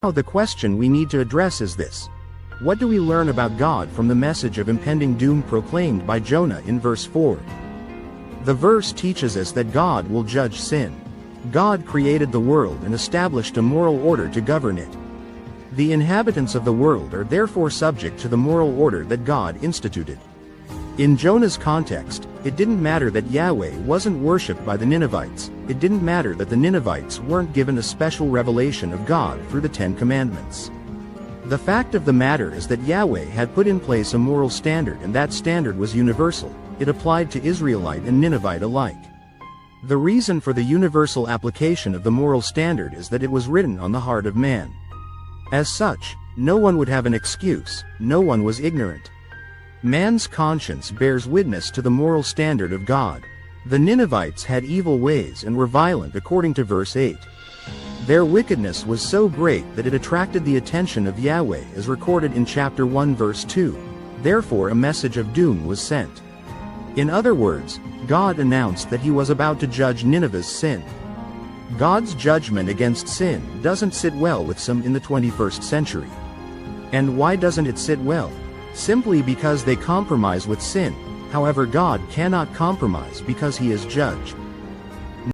Now the question we need to address is this. What do we learn about God from the message of impending doom proclaimed by Jonah in verse 4? The verse teaches us that God will judge sin. God created the world and established a moral order to govern it. The inhabitants of the world are therefore subject to the moral order that God instituted. In Jonah's context, it didn't matter that Yahweh wasn't worshipped by the Ninevites. It didn't matter that the Ninevites weren't given a special revelation of God through the Ten Commandments. The fact of the matter is that Yahweh had put in place a moral standard, and that standard was universal. It applied to Israelite and Ninevite alike. The reason for the universal application of the moral standard is that it was written on the heart of man. As such, no one would have an excuse, no one was ignorant. Man's conscience bears witness to the moral standard of God. The Ninevites had evil ways and were violent according to verse 8. Their wickedness was so great that it attracted the attention of Yahweh as recorded in chapter 1 verse 2. Therefore a message of doom was sent. In other words, God announced that he was about to judge Nineveh's sin. God's judgment against sin doesn't sit well with some in the 21st century. And why doesn't it sit well? Simply because they compromise with sin. However, God cannot compromise because he is judge.